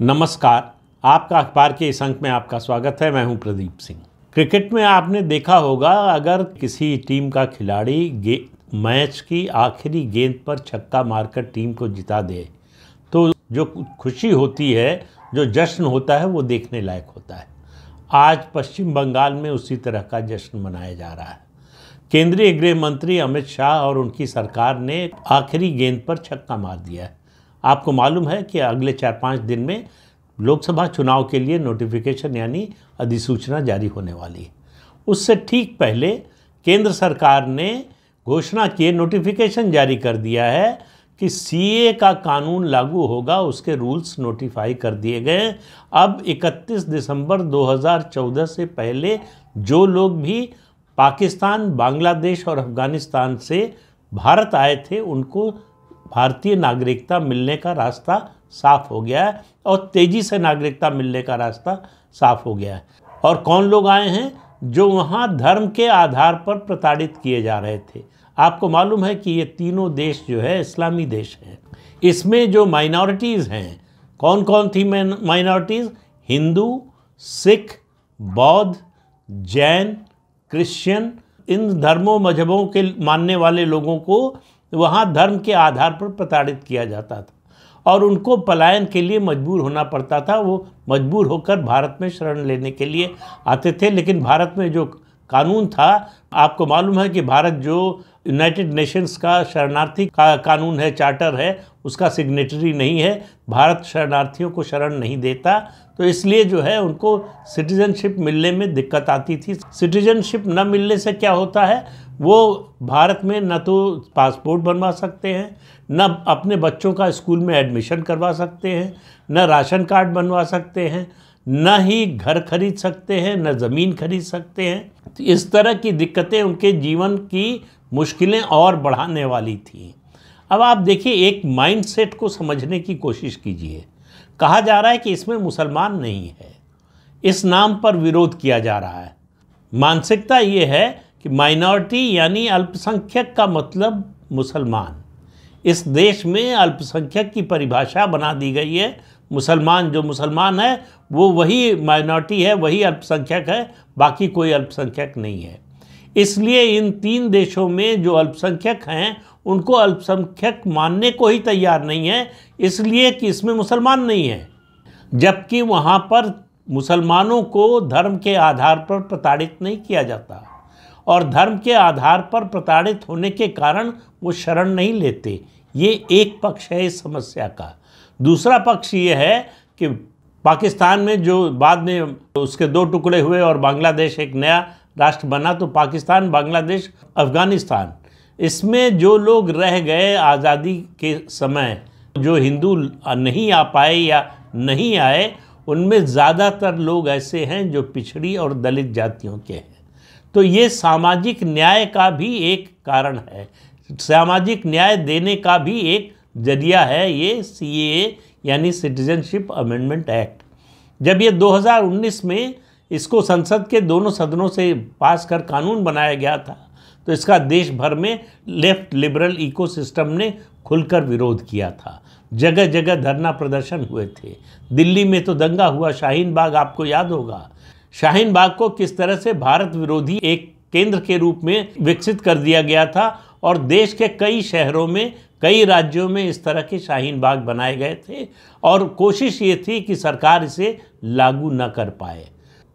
नमस्कार, आपका अखबार के इस अंक में आपका स्वागत है। मैं हूं प्रदीप सिंह। क्रिकेट में आपने देखा होगा, अगर किसी टीम का खिलाड़ी मैच की आखिरी गेंद पर छक्का मारकर टीम को जिता दे तो जो खुशी होती है, जो जश्न होता है, वो देखने लायक होता है। आज पश्चिम बंगाल में उसी तरह का जश्न मनाया जा रहा है। केंद्रीय गृह मंत्री अमित शाह और उनकी सरकार ने आखिरी गेंद पर छक्का मार दिया है। आपको मालूम है कि अगले 4-5 दिन में लोकसभा चुनाव के लिए नोटिफिकेशन यानी अधिसूचना जारी होने वाली है। उससे ठीक पहले केंद्र सरकार ने घोषणा किए, नोटिफिकेशन जारी कर दिया है कि सीए का कानून लागू होगा। उसके रूल्स नोटिफाई कर दिए गए। अब 31 दिसंबर 2014 से पहले जो लोग भी पाकिस्तान, बांग्लादेश और अफगानिस्तान से भारत आए थे, उनको भारतीय नागरिकता मिलने का रास्ता साफ हो गया है और तेज़ी से नागरिकता मिलने का रास्ता साफ हो गया है। और कौन लोग आए हैं? जो वहाँ धर्म के आधार पर प्रताड़ित किए जा रहे थे। आपको मालूम है कि ये तीनों देश जो है इस्लामी देश हैं। इसमें जो माइनॉरिटीज़ हैं, कौन कौन थी माइनॉरिटीज़? हिंदू, सिख, बौद्ध, जैन, क्रिश्चियन, इन धर्मों मजहबों के मानने वाले लोगों को वहाँ धर्म के आधार पर प्रताड़ित किया जाता था और उनको पलायन के लिए मजबूर होना पड़ता था। वो मजबूर होकर भारत में शरण लेने के लिए आते थे। लेकिन भारत में जो कानून था, आपको मालूम है कि भारत जो यूनाइटेड नेशंस का शरणार्थी का कानून है, चार्टर है, उसका सिग्नेटरी नहीं है। भारत शरणार्थियों को शरण नहीं देता, तो इसलिए जो है उनको सिटीजनशिप मिलने में दिक्कत आती थी। सिटीजनशिप न मिलने से क्या होता है, वो भारत में न तो पासपोर्ट बनवा सकते हैं, न अपने बच्चों का स्कूल में एडमिशन करवा सकते हैं, न राशन कार्ड बनवा सकते हैं, न ही घर खरीद सकते हैं, न ज़मीन खरीद सकते हैं। तो इस तरह की दिक्कतें उनके जीवन की मुश्किलें और बढ़ाने वाली थी। अब आप देखिए, एक माइंडसेट को समझने की कोशिश कीजिए। कहा जा रहा है कि इसमें मुसलमान नहीं है, इस नाम पर विरोध किया जा रहा है। मानसिकता ये है कि माइनॉरिटी यानी अल्पसंख्यक का मतलब मुसलमान। इस देश में अल्पसंख्यक की परिभाषा बना दी गई है। मुसलमान, जो मुसलमान है वो वही माइनॉरिटी है, वही अल्पसंख्यक है, बाकी कोई अल्पसंख्यक नहीं है। इसलिए इन तीन देशों में जो अल्पसंख्यक हैं उनको अल्पसंख्यक मानने को ही तैयार नहीं है, इसलिए कि इसमें मुसलमान नहीं है। जबकि वहाँ पर मुसलमानों को धर्म के आधार पर प्रताड़ित नहीं किया जाता और धर्म के आधार पर प्रताड़ित होने के कारण वो शरण नहीं लेते। ये एक पक्ष है इस समस्या का। दूसरा पक्ष ये है कि पाकिस्तान में जो बाद में उसके दो टुकड़े हुए और बांग्लादेश एक नया राष्ट्र बना, तो पाकिस्तान, बांग्लादेश, अफगानिस्तान, इसमें जो लोग रह गए आज़ादी के समय, जो हिंदू नहीं आ पाए या नहीं आए, उनमें ज़्यादातर लोग ऐसे हैं जो पिछड़ी और दलित जातियों के हैं। तो ये सामाजिक न्याय का भी एक कारण है, सामाजिक न्याय देने का भी एक जरिया है ये सीएए यानी सिटीजनशिप अमेंडमेंट एक्ट। जब ये 2019 में इसको संसद के दोनों सदनों से पास कर कानून बनाया गया था, तो इसका देश भर में लेफ्ट लिबरल इकोसिस्टम ने खुलकर विरोध किया था। जगह जगह धरना प्रदर्शन हुए थे। दिल्ली में तो दंगा हुआ, शाहीन बाग आपको याद होगा। शाहीन बाग को किस तरह से भारत विरोधी एक केंद्र के रूप में विकसित कर दिया गया था और देश के कई शहरों में, कई राज्यों में इस तरह के शाहीन बाग बनाए गए थे और कोशिश ये थी कि सरकार इसे लागू न कर पाए।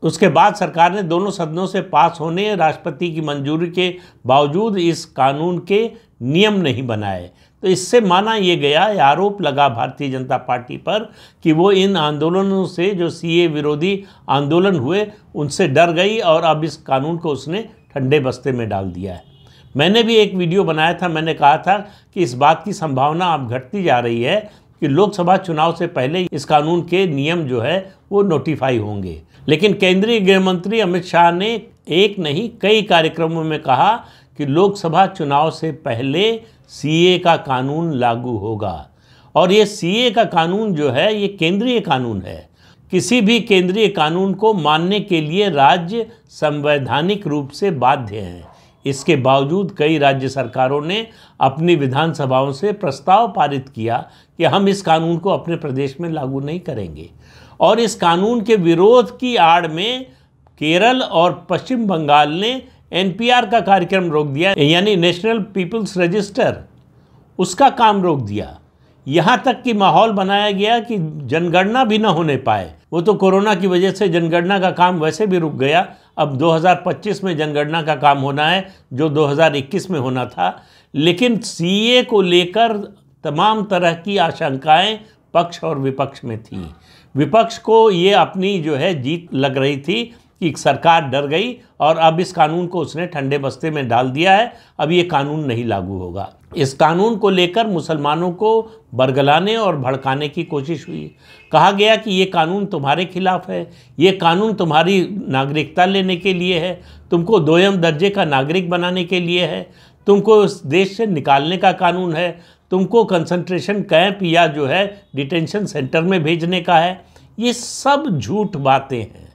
उसके बाद सरकार ने दोनों सदनों से पास होने, राष्ट्रपति की मंजूरी के बावजूद इस कानून के नियम नहीं बनाए। तो इससे माना ये गया, आरोप लगा भारतीय जनता पार्टी पर कि वो इन आंदोलनों से, जो सीए विरोधी आंदोलन हुए, उनसे डर गई और अब इस कानून को उसने ठंडे बस्ते में डाल दिया है। मैंने भी एक वीडियो बनाया था, मैंने कहा था कि इस बात की संभावना अब घटती जा रही है कि लोकसभा चुनाव से पहले इस कानून के नियम जो है वो नोटिफाई होंगे। लेकिन केंद्रीय गृह मंत्री अमित शाह ने एक नहीं कई कार्यक्रमों में कहा कि लोकसभा चुनाव से पहले सीए का कानून लागू होगा। और ये सीए का कानून जो है ये केंद्रीय कानून है। किसी भी केंद्रीय कानून को मानने के लिए राज्य संवैधानिक रूप से बाध्य हैं। इसके बावजूद कई राज्य सरकारों ने अपनी विधानसभाओं से प्रस्ताव पारित किया कि हम इस कानून को अपने प्रदेश में लागू नहीं करेंगे। और इस कानून के विरोध की आड़ में केरल और पश्चिम बंगाल ने एनपीआर का कार्यक्रम रोक दिया, यानी नेशनल पीपल्स रजिस्टर, उसका काम रोक दिया। यहाँ तक कि माहौल बनाया गया कि जनगणना भी न होने पाए। वो तो कोरोना की वजह से जनगणना का काम वैसे भी रुक गया। अब 2025 में जनगणना का काम होना है, जो 2021 में होना था। लेकिन सीए को लेकर तमाम तरह की आशंकाएं पक्ष और विपक्ष में थी। विपक्ष को ये अपनी जो है जीत लग रही थी कि सरकार डर गई और अब इस कानून को उसने ठंडे बस्ते में डाल दिया है, अब ये कानून नहीं लागू होगा। इस कानून को लेकर मुसलमानों को बरगलाने और भड़काने की कोशिश हुई। कहा गया कि ये कानून तुम्हारे खिलाफ है, ये कानून तुम्हारी नागरिकता लेने के लिए है, तुमको दोयम दर्जे का नागरिक बनाने के लिए है, तुमको इस देश से निकालने का कानून है, तुमको कंसंट्रेशन कैंप या जो है डिटेंशन सेंटर में भेजने का है। ये सब झूठ बातें हैं।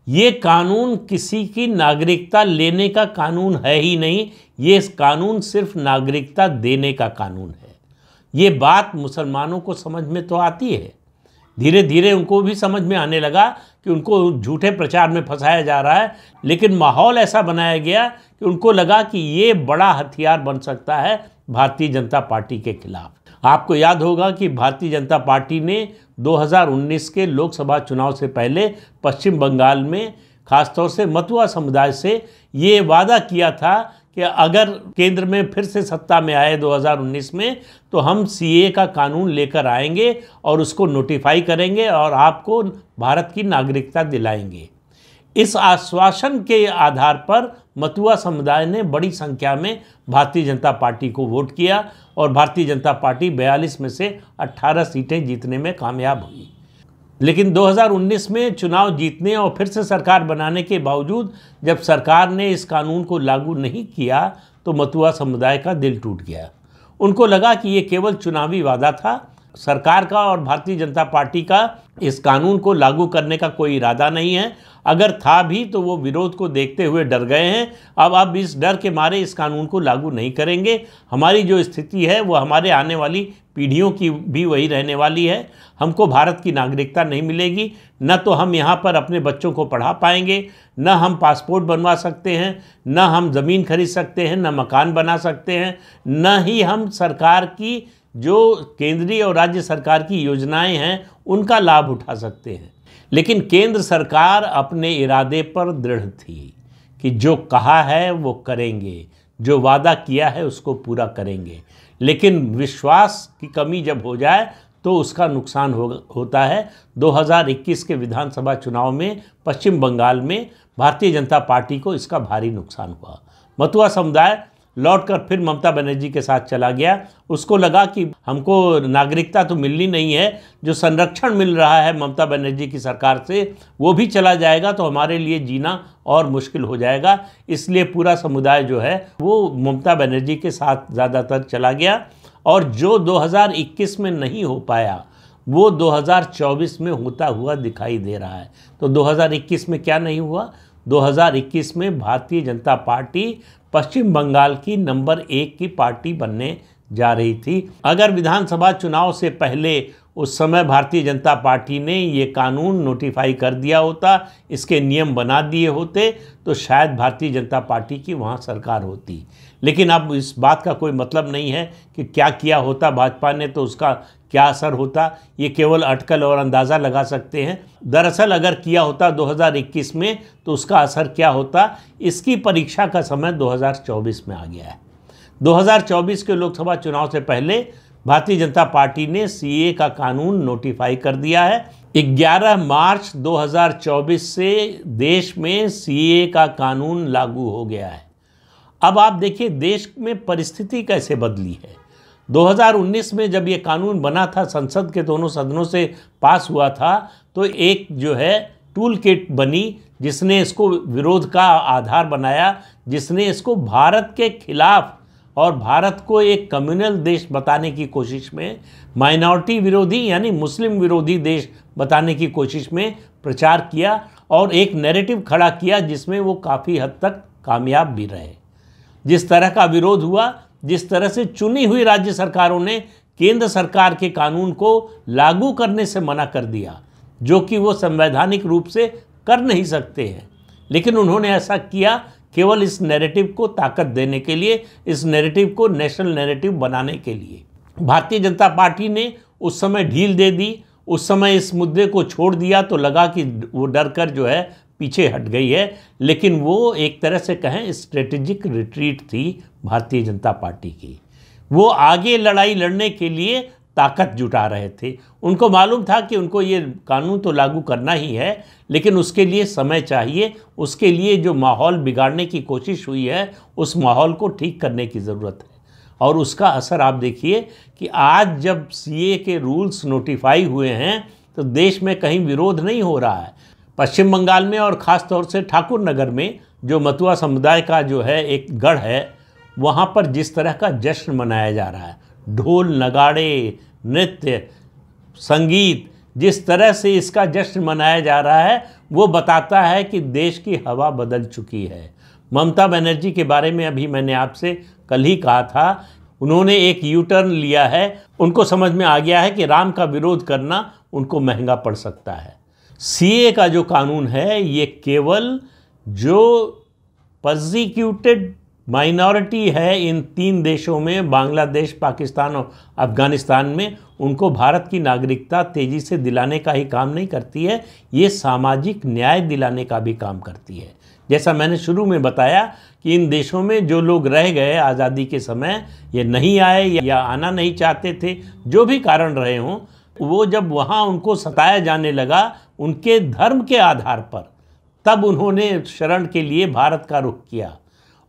ये कानून किसी की नागरिकता लेने का कानून है ही नहीं, ये कानून सिर्फ नागरिकता देने का कानून है। ये बात मुसलमानों को समझ में तो आती है, धीरे धीरे उनको भी समझ में आने लगा कि उनको झूठे प्रचार में फंसाया जा रहा है। लेकिन माहौल ऐसा बनाया गया कि उनको लगा कि ये बड़ा हथियार बन सकता है भारतीय जनता पार्टी के खिलाफ। आपको याद होगा कि भारतीय जनता पार्टी ने 2019 के लोकसभा चुनाव से पहले पश्चिम बंगाल में खासतौर से मतुआ समुदाय से ये वादा किया था कि अगर केंद्र में फिर से सत्ता में आए 2019 में, तो हम सीए का कानून लेकर आएंगे और उसको नोटिफाई करेंगे और आपको भारत की नागरिकता दिलाएंगे। इस आश्वासन के आधार पर मतुआ समुदाय ने बड़ी संख्या में भारतीय जनता पार्टी को वोट किया और भारतीय जनता पार्टी 42 में से 18 सीटें जीतने में कामयाब हुई। लेकिन 2019 में चुनाव जीतने और फिर से सरकार बनाने के बावजूद जब सरकार ने इस कानून को लागू नहीं किया तो मतुआ समुदाय का दिल टूट गया। उनको लगा कि ये केवल चुनावी वादा था, सरकार का और भारतीय जनता पार्टी का इस कानून को लागू करने का कोई इरादा नहीं है। अगर था भी तो वो विरोध को देखते हुए डर गए हैं। अब इस डर के मारे इस कानून को लागू नहीं करेंगे। हमारी जो स्थिति है वो हमारे आने वाली पीढ़ियों की भी वही रहने वाली है। हमको भारत की नागरिकता नहीं मिलेगी, न तो हम यहाँ पर अपने बच्चों को पढ़ा पाएंगे, न हम पासपोर्ट बनवा सकते हैं, न हम ज़मीन खरीद सकते हैं, न मकान बना सकते हैं, न ही हम सरकार की जो केंद्रीय और राज्य सरकार की योजनाएं हैं उनका लाभ उठा सकते हैं। लेकिन केंद्र सरकार अपने इरादे पर दृढ़ थी कि जो कहा है वो करेंगे, जो वादा किया है उसको पूरा करेंगे। लेकिन विश्वास की कमी जब हो जाए तो उसका नुकसान होता है। 2021 के विधानसभा चुनाव में पश्चिम बंगाल में भारतीय जनता पार्टी को इसका भारी नुकसान हुआ। मतुआ समुदाय लौटकर फिर ममता बनर्जी के साथ चला गया। उसको लगा कि हमको नागरिकता तो मिलनी नहीं है, जो संरक्षण मिल रहा है ममता बनर्जी की सरकार से वो भी चला जाएगा तो हमारे लिए जीना और मुश्किल हो जाएगा। इसलिए पूरा समुदाय जो है वो ममता बनर्जी के साथ ज़्यादातर चला गया और जो 2021 में नहीं हो पाया वो 2024 में होता हुआ दिखाई दे रहा है। तो 2021 में क्या नहीं हुआ? 2021 में भारतीय जनता पार्टी पश्चिम बंगाल की नंबर 1 की पार्टी बनने जा रही थी। अगर विधानसभा चुनाव से पहले उस समय भारतीय जनता पार्टी ने ये कानून नोटिफाई कर दिया होता, इसके नियम बना दिए होते, तो शायद भारतीय जनता पार्टी की वहाँ सरकार होती। लेकिन अब इस बात का कोई मतलब नहीं है कि क्या किया होता भाजपा ने तो उसका क्या असर होता, ये केवल अटकल और अंदाज़ा लगा सकते हैं। दरअसल अगर किया होता 2021 में तो उसका असर क्या होता, इसकी परीक्षा का समय 2024 में आ गया है। 2024 के लोकसभा चुनाव से पहले भारतीय जनता पार्टी ने सीए का कानून नोटिफाई कर दिया है। 11 मार्च 2024 से देश में सीए का कानून लागू हो गया है। अब आप देखिए देश में परिस्थिति कैसे बदली है। 2019 में जब ये कानून बना था, संसद के दोनों सदनों से पास हुआ था, तो एक जो है टूल किट बनी जिसने इसको विरोध का आधार बनाया, जिसने इसको भारत के खिलाफ और भारत को एक कम्युनल देश बताने की कोशिश में, माइनॉरिटी विरोधी यानी मुस्लिम विरोधी देश बताने की कोशिश में प्रचार किया और एक नैरेटिव खड़ा किया जिसमें वो काफ़ी हद तक कामयाब भी रहे। जिस तरह का विरोध हुआ, जिस तरह से चुनी हुई राज्य सरकारों ने केंद्र सरकार के कानून को लागू करने से मना कर दिया, जो कि वो संवैधानिक रूप से कर नहीं सकते हैं, लेकिन उन्होंने ऐसा किया केवल इस नैरेटिव को ताकत देने के लिए, इस नैरेटिव को नेशनल नैरेटिव बनाने के लिए। भारतीय जनता पार्टी ने उस समय ढील दे दी, उस समय इस मुद्दे को छोड़ दिया तो लगा कि वो डर कर जो है पीछे हट गई है, लेकिन वो एक तरह से कहें स्ट्रेटेजिक रिट्रीट थी भारतीय जनता पार्टी की। वो आगे लड़ाई लड़ने के लिए ताकत जुटा रहे थे। उनको मालूम था कि उनको ये कानून तो लागू करना ही है, लेकिन उसके लिए समय चाहिए, उसके लिए जो माहौल बिगाड़ने की कोशिश हुई है उस माहौल को ठीक करने की ज़रूरत है। और उसका असर आप देखिए कि आज जब सीए के रूल्स नोटिफाई हुए हैं तो देश में कहीं विरोध नहीं हो रहा है। पश्चिम बंगाल में और ख़ास तौर से ठाकुर नगर में जो मतुआ समुदाय का जो है एक गढ़ है, वहाँ पर जिस तरह का जश्न मनाया जा रहा है, ढोल नगाड़े नृत्य संगीत, जिस तरह से इसका जश्न मनाया जा रहा है वो बताता है कि देश की हवा बदल चुकी है। ममता बनर्जी के बारे में अभी मैंने आपसे कल ही कहा था, उन्होंने एक यू टर्न लिया है। उनको समझ में आ गया है कि राम का विरोध करना उनको महंगा पड़ सकता है। सीए का जो कानून है ये केवल जो परसिक्यूटेड माइनॉरिटी है इन 3 देशों में, बांग्लादेश, पाकिस्तान और अफ़गानिस्तान में, उनको भारत की नागरिकता तेज़ी से दिलाने का ही काम नहीं करती है, ये सामाजिक न्याय दिलाने का भी काम करती है। जैसा मैंने शुरू में बताया कि इन देशों में जो लोग रह गए आज़ादी के समय, ये नहीं आए या आना नहीं चाहते थे, जो भी कारण रहे हों, वो जब वहाँ उनको सताया जाने लगा उनके धर्म के आधार पर, तब उन्होंने शरण के लिए भारत का रुख किया।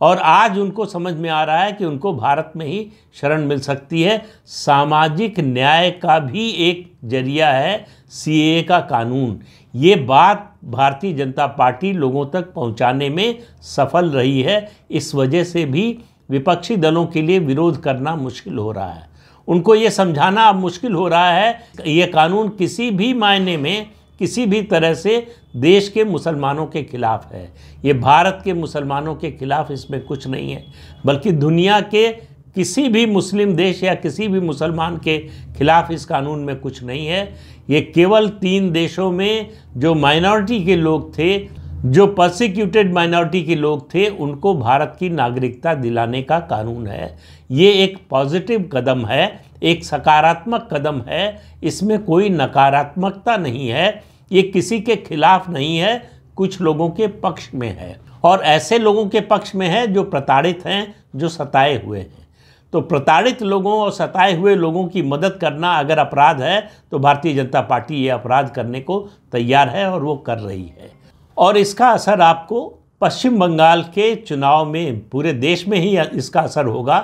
और आज उनको समझ में आ रहा है कि उनको भारत में ही शरण मिल सकती है। सामाजिक न्याय का भी एक जरिया है सीए का कानून। ये बात भारतीय जनता पार्टी लोगों तक पहुंचाने में सफल रही है। इस वजह से भी विपक्षी दलों के लिए विरोध करना मुश्किल हो रहा है। उनको ये समझाना अब मुश्किल हो रहा है ये कानून किसी भी मायने में, किसी भी तरह से देश के मुसलमानों के खिलाफ है। ये भारत के मुसलमानों के खिलाफ इसमें कुछ नहीं है, बल्कि दुनिया के किसी भी मुस्लिम देश या किसी भी मुसलमान के खिलाफ इस कानून में कुछ नहीं है। ये केवल 3 देशों में जो माइनॉरिटी के लोग थे, जो परसिक्यूटेड माइनॉरिटी के लोग थे, उनको भारत की नागरिकता दिलाने का कानून है। ये एक पॉजिटिव कदम है, एक सकारात्मक कदम है, इसमें कोई नकारात्मकता नहीं है। ये किसी के खिलाफ नहीं है, कुछ लोगों के पक्ष में है, और ऐसे लोगों के पक्ष में है जो प्रताड़ित हैं, जो सताए हुए हैं। तो प्रताड़ित लोगों और सताए हुए लोगों की मदद करना अगर अपराध है तो भारतीय जनता पार्टी ये अपराध करने को तैयार है और वो कर रही है। और इसका असर आपको पश्चिम बंगाल के चुनाव में, पूरे देश में ही इसका असर होगा,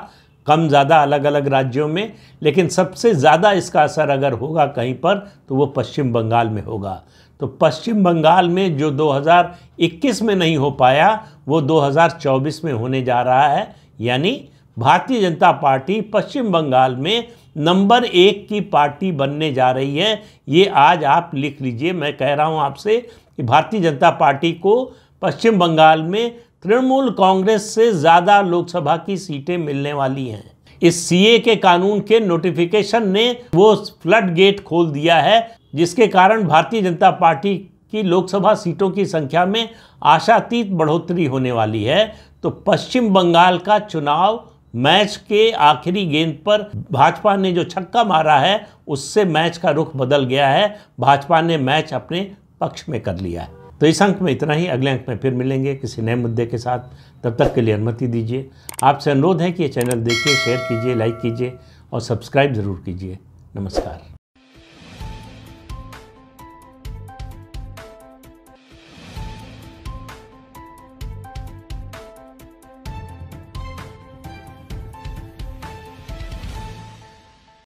कम ज़्यादा अलग अलग राज्यों में, लेकिन सबसे ज़्यादा इसका असर अगर होगा कहीं पर तो वो पश्चिम बंगाल में होगा। तो पश्चिम बंगाल में जो 2021 में नहीं हो पाया वो 2024 में होने जा रहा है। यानी भारतीय जनता पार्टी पश्चिम बंगाल में नंबर 1 की पार्टी बनने जा रही है। ये आज आप लिख लीजिए। मैं कह रहा हूँ आपसे कि भारतीय जनता पार्टी को पश्चिम बंगाल में तृणमूल कांग्रेस से ज़्यादा लोकसभा की सीटें मिलने वाली हैं। इस सीए के कानून के नोटिफिकेशन ने वो फ्लड गेट खोल दिया है, जिसके कारण भारतीय जनता पार्टी की लोकसभा सीटों की संख्या में आशातीत बढ़ोतरी होने वाली है। तो पश्चिम बंगाल का चुनाव मैच के आखिरी गेंद पर भाजपा ने जो छक्का मारा है उससे मैच का रुख बदल गया है। भाजपा ने मैच अपने पक्ष में कर लिया है। तो इस अंक में इतना ही। अगले अंक में फिर मिलेंगे किसी नए मुद्दे के साथ। तब तक के लिए अनुमति दीजिए। आपसे अनुरोध है कि ये चैनल देखिए, शेयर कीजिए, लाइक कीजिए और सब्सक्राइब ज़रूर कीजिए। नमस्कार।